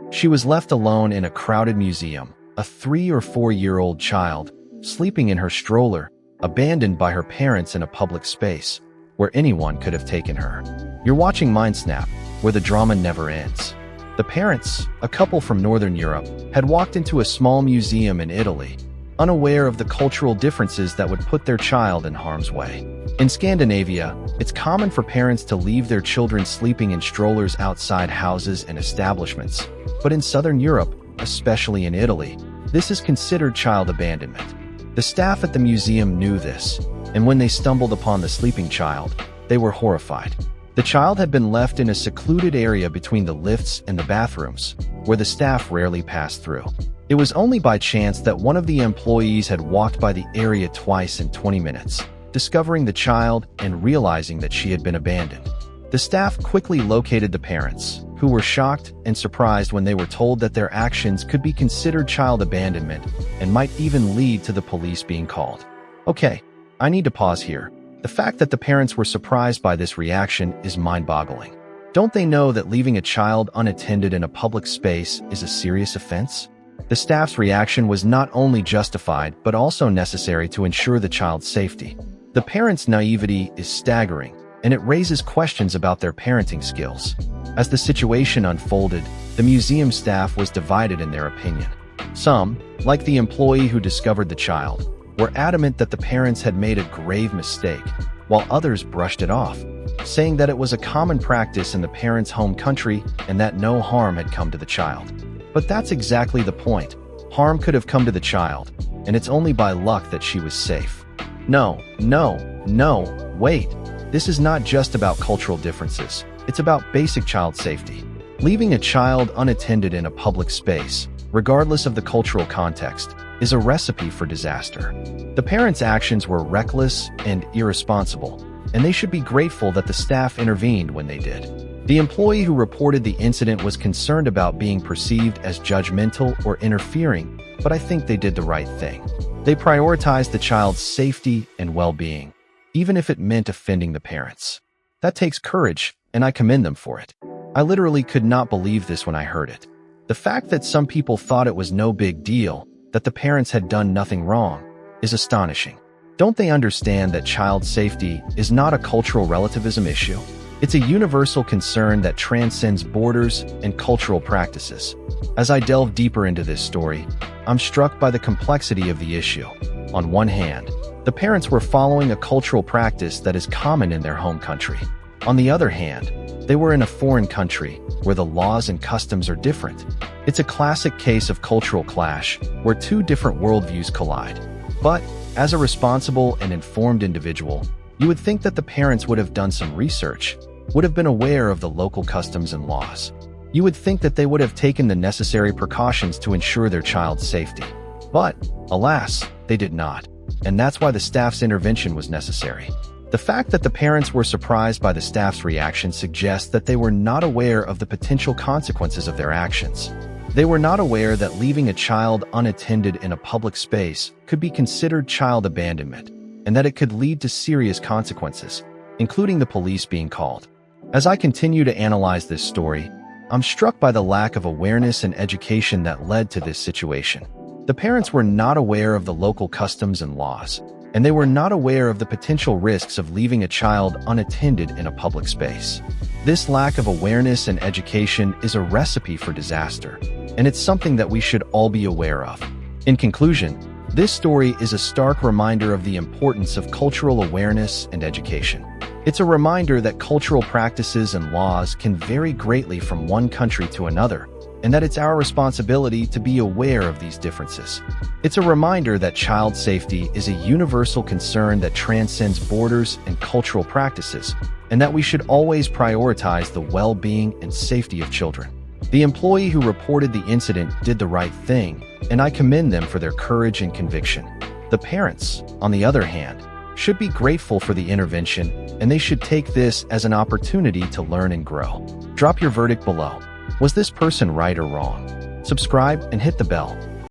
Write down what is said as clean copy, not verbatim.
She was left alone in a crowded museum, a 3 or 4-year-old child, sleeping in her stroller, abandoned by her parents in a public space, where anyone could have taken her. You're watching MindSnap, where the drama never ends. The parents, a couple from Northern Europe, had walked into a small museum in Italy, unaware of the cultural differences that would put their child in harm's way. In Scandinavia, it's common for parents to leave their children sleeping in strollers outside houses and establishments. But in Southern Europe, especially in Italy, this is considered child abandonment. The staff at the museum knew this, and when they stumbled upon the sleeping child, they were horrified. The child had been left in a secluded area between the lifts and the bathrooms, where the staff rarely passed through. It was only by chance that one of the employees had walked by the area twice in 20 minutes, discovering the child and realizing that she had been abandoned. The staff quickly located the parents, who were shocked and surprised when they were told that their actions could be considered child abandonment and might even lead to the police being called. Okay, I need to pause here. The fact that the parents were surprised by this reaction is mind-boggling. Don't they know that leaving a child unattended in a public space is a serious offense? The staff's reaction was not only justified but also necessary to ensure the child's safety. The parents' naivety is staggering, and it raises questions about their parenting skills. As the situation unfolded, the museum staff was divided in their opinion. Some, like the employee who discovered the child, were adamant that the parents had made a grave mistake, while others brushed it off, saying that it was a common practice in the parents' home country and that no harm had come to the child. But that's exactly the point. Harm could have come to the child, and it's only by luck that she was safe. No, wait. This is not just about cultural differences. It's about basic child safety. Leaving a child unattended in a public space, regardless of the cultural context, is a recipe for disaster. The parents' actions were reckless and irresponsible, and they should be grateful that the staff intervened when they did. The employee who reported the incident was concerned about being perceived as judgmental or interfering, but I think they did the right thing. They prioritized the child's safety and well-being, even if it meant offending the parents. That takes courage, and I commend them for it. I literally could not believe this when I heard it. The fact that some people thought it was no big deal, that the parents had done nothing wrong, is astonishing. Don't they understand that child safety is not a cultural relativism issue? It's a universal concern that transcends borders and cultural practices. As I delve deeper into this story, I'm struck by the complexity of the issue. On one hand, the parents were following a cultural practice that is common in their home country. On the other hand, they were in a foreign country where the laws and customs are different. It's a classic case of cultural clash where two different worldviews collide. But, as a responsible and informed individual, you would think that the parents would have done some research, would have been aware of the local customs and laws. You would think that they would have taken the necessary precautions to ensure their child's safety. But, alas, they did not. And that's why the staff's intervention was necessary. The fact that the parents were surprised by the staff's reaction suggests that they were not aware of the potential consequences of their actions. They were not aware that leaving a child unattended in a public space could be considered child abandonment, and that it could lead to serious consequences, including the police being called. As I continue to analyze this story, I'm struck by the lack of awareness and education that led to this situation. The parents were not aware of the local customs and laws, and they were not aware of the potential risks of leaving a child unattended in a public space. This lack of awareness and education is a recipe for disaster, and it's something that we should all be aware of. In conclusion, this story is a stark reminder of the importance of cultural awareness and education. It's a reminder that cultural practices and laws can vary greatly from one country to another, and that it's our responsibility to be aware of these differences. It's a reminder that child safety is a universal concern that transcends borders and cultural practices, and that we should always prioritize the well-being and safety of children. The employee who reported the incident did the right thing, and I commend them for their courage and conviction. The parents, on the other hand, should be grateful for the intervention, and they should take this as an opportunity to learn and grow. Drop your verdict below. Was this person right or wrong? Subscribe and hit the bell